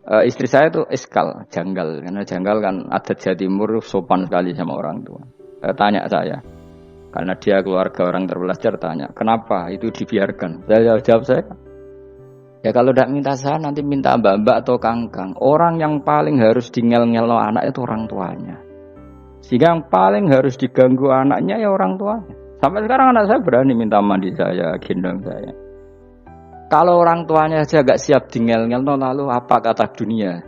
Istri saya itu eskal, janggal. Karena janggal kan adat Jawa Timur sopan sekali sama orang tua. Tanya saya, karena dia keluarga orang terpelajar, tanya, kenapa itu dibiarkan? Saya jawab saya, ya kalau tidak minta saya, nanti minta mbak-mbak atau kangkang. Orang yang paling harus dingel-ngelo anak itu orang tuanya. Sehingga yang paling harus diganggu anaknya ya orang tuanya. Sampai sekarang anak saya berani minta mandi saya, gendong saya. Kalau orang tuanya saja gak siap dingel-ngel, lalu apa kata dunia?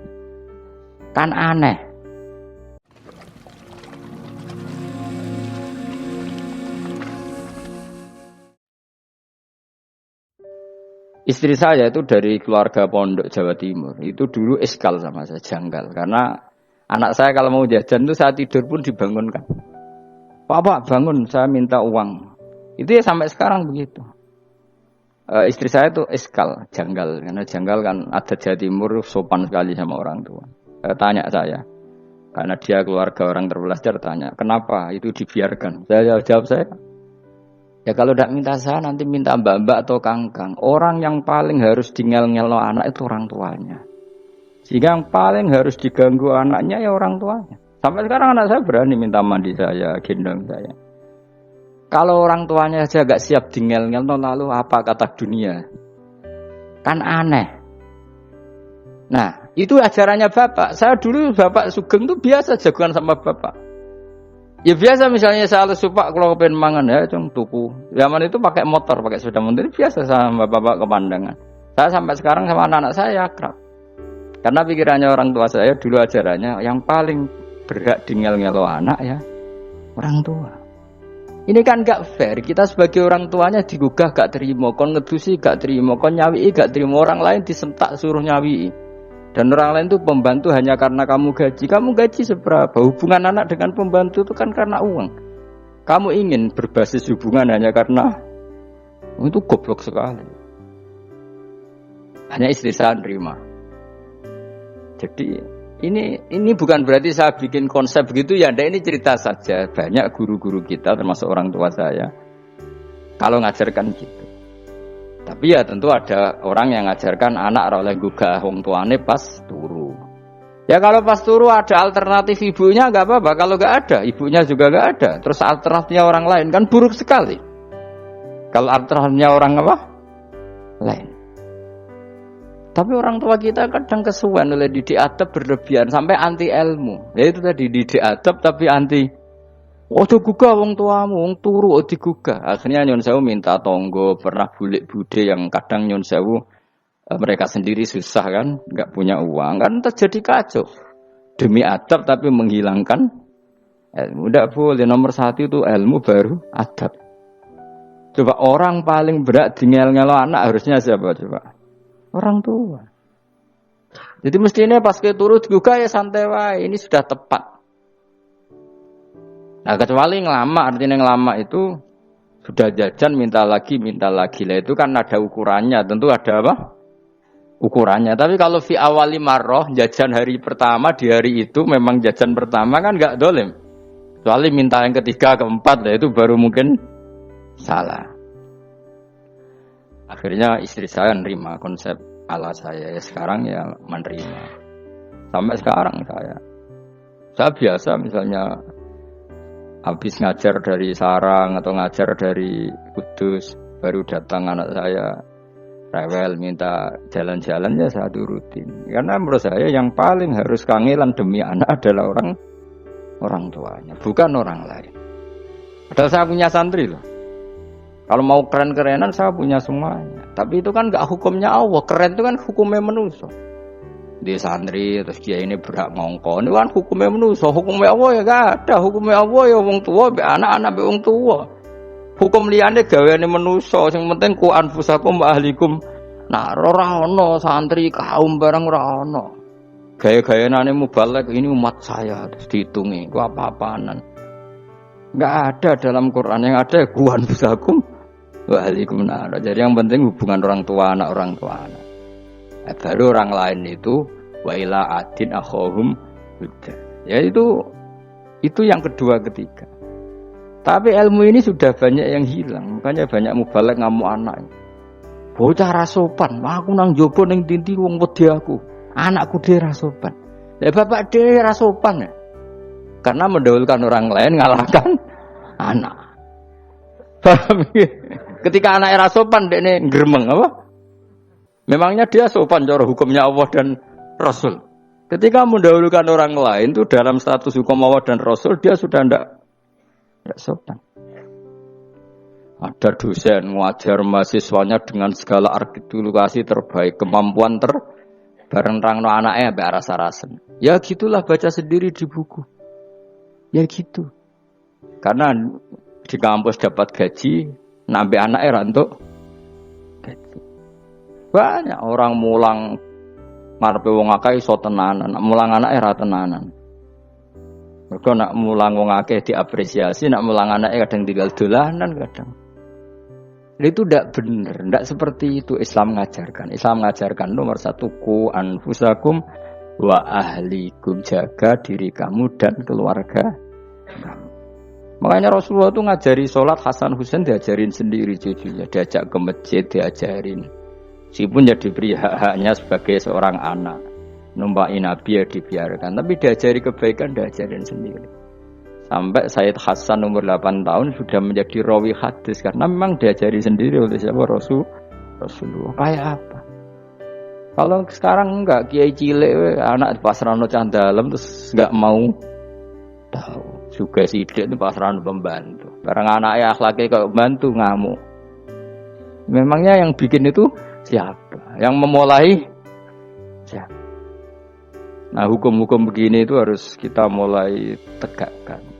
Kan aneh. Istri saya itu dari keluarga pondok Jawa Timur. Itu dulu eskal sama saya, janggal. Karena anak saya kalau mau jajan itu saat tidur pun dibangunkan. Pak, bangun, saya minta uang. Itu ya sampai sekarang begitu. Istri saya itu eskal, janggal. Karena janggal kan adat Jawa Timur sopan sekali sama orang tua. Tanya saya, karena dia keluarga orang terpelajar, tanya, kenapa itu dibiarkan? Saya jawab saya, ya kalau tidak minta saya, nanti minta mbak-mbak atau kangkang. Orang yang paling harus dingel-ngelo anak itu orang tuanya. Sehingga yang paling harus diganggu anaknya ya orang tuanya. Sampai sekarang anak saya berani minta mandi saya, gendong saya. Kalau orang tuanya saja gak siap dingel-ngel, lalu apa kata dunia? Kan aneh. Nah, itu ajarannya bapak. Saya dulu bapak Sugeng itu biasa jagoan sama bapak. Ya biasa misalnya saya lesu pak kalau pengen mangan ya cung tuku. Zaman itu pakai motor, pakai sepeda motor biasa sama bapak ke pandangan. Saya sampai sekarang sama anak-anak saya akrab. Karena pikirannya orang tua saya dulu ajarannya yang paling berhak dingel-ngelo anak ya orang tua. Ini kan gak fair, kita sebagai orang tuanya digugah gak terima, kon ngedusi gak terima, kon nyawii gak terima, orang lain disentak suruh nyawii. Dan orang lain itu pembantu hanya karena kamu gaji seberapa? Hubungan anak dengan pembantu itu kan karena uang. Kamu ingin berbasis hubungan hanya karena itu goblok sekali. Hanya istri saya nerima. Jadi ini bukan berarti saya bikin konsep begitu ya, ini cerita saja. Banyak guru-guru kita termasuk orang tua saya kalau ngajarkan gitu. Tapi ya tentu ada orang yang ngajarkan anak oleh gugah wong tuane pas turu. Ya kalau pas turu ada alternatif ibunya enggak apa-apa, kalau enggak ada ibunya juga enggak ada. Terus alternatifnya orang lain kan buruk sekali. Kalau alternatifnya orang apa? Lain. Tapi orang tua kita kadang kesuwen oleh didik adab berlebihan sampai anti ilmu. Ya itu tadi didik adab tapi anti. Ojo gugah wong tuamu, wong turu ojo digugah. Akhirnya Nyun Sewu minta tonggo, pernah bulik bude yang kadang Nyun Sewu mereka sendiri susah kan, enggak punya uang kan terjadi kacau. Demi adab tapi menghilangkan ilmu. Enggak boleh, nomor 1 itu ilmu baru adab. Coba orang paling berat dingel-ngelo anak harusnya siapa coba? Orang tua. Jadi mestinya pas ke turu digugah ya santai wae, ini sudah tepat. Nah kecuali ngelama, artinya ngelama itu sudah jajan minta lagi lah itu kan ada ukurannya, tentu ada apa? Ukurannya. Tapi kalau fi awali marroh jajan hari pertama di hari itu memang jajan pertama kan nggak dolim. Kecuali minta yang ketiga, keempat, lah itu baru mungkin salah. Akhirnya istri saya menerima konsep ala saya ya sekarang ya menerima. Sampai sekarang saya biasa misalnya habis ngajar dari sarang atau ngajar dari Kudus baru datang anak saya rewel minta jalan-jalan ya saya turutin. Karena menurut saya yang paling harus kangelan demi anak adalah orang tuanya, bukan orang lain. Padahal saya punya santri loh. Kalau mau keren-kerenan saya punya semuanya. Tapi itu kan gak hukumnya Allah. Keren itu kan hukumnya manusia. Di santri terus dia ini berhak ngongkon. Itu kan hukumnya manusia. Hukumnya Allah ya gak ada. Hukumnya Allah ya wong tua, be anak-anak be wong tua. Hukum liyane gaweane manusia. Sing penting ku anfusakum wa ahlikum. Nah, ora ono santri kaum barang ora ono. Gaya-gayanane mubalek ini umat saya terus dihitungi. Ku apa-apaanan. Enggak ada dalam Quran, yang ada ku anfusakum waalaikumsalam. Jadi yang penting hubungan orang tua anak. Baru orang lain itu wa ila adin akhahum huda. Ya itu yang kedua ketiga. Tapi ilmu ini sudah banyak yang hilang. Makanya banyak mubalek ngamuk anak. Bocah ra sopan, aku nang jopo ning tinti wong wedi aku. Anakku dia rasopan. Ya bapak dia rasopan ya. Karena mendahulukan orang lain ngalahkan anak. Paham ya? Ketika anak rasopan dia ini geremeng apa? Memangnya dia sopan cara hukumnya Allah dan Rasul. Ketika mendahulukan orang lain itu dalam status hukum Allah dan Rasul dia sudah tidak sopan. Ada dosen ngajar mahasiswanya dengan segala artikulasi terbaik, kemampuan bareng rangno anaknya sampai rasa-rasen. Ya gitulah baca sendiri di buku. Ya gitu. Karena di kampus dapat gaji, nambah anaknya rantuk gaji. Banyak orang mulang ngarepe wong akeh iso tenanan, mulang anake ra tenanan. Mergo nak mulang wong akeh diapresiasi, nak mulang anake kadang tinggal dolanan kadang. Itu tidak benar, tidak seperti itu Islam mengajarkan. Islam mengajarkan nomor 1 ku anfusakum wa ahlikum, jaga diri kamu dan keluarga kamu. Makanya Rasulullah itu ngajari sholat Hasan Husain diajarin sendiri cucunya, diajak ke masjid diajarin. Meskipun ya diberi hak-haknya sebagai seorang anak, numpaki Nabi ya dibiarkan, tapi diajari kebaikan diajarin sendiri. Sampai Sayyid Hasan umur 8 tahun sudah menjadi rawi hadis karena memang diajari sendiri oleh siapa Rasulullah. Kayak apa? Kalau sekarang enggak, kiai cilik anak pasrahno cah dalem terus enggak mau tahu. Juga sidik itu pasrahno pembantu. Barang anaknya akhlaknya kok bantu ngamuk. Memangnya yang bikin itu siapa? Yang memulai siapa? Nah, hukum-hukum begini itu harus kita mulai tegakkan.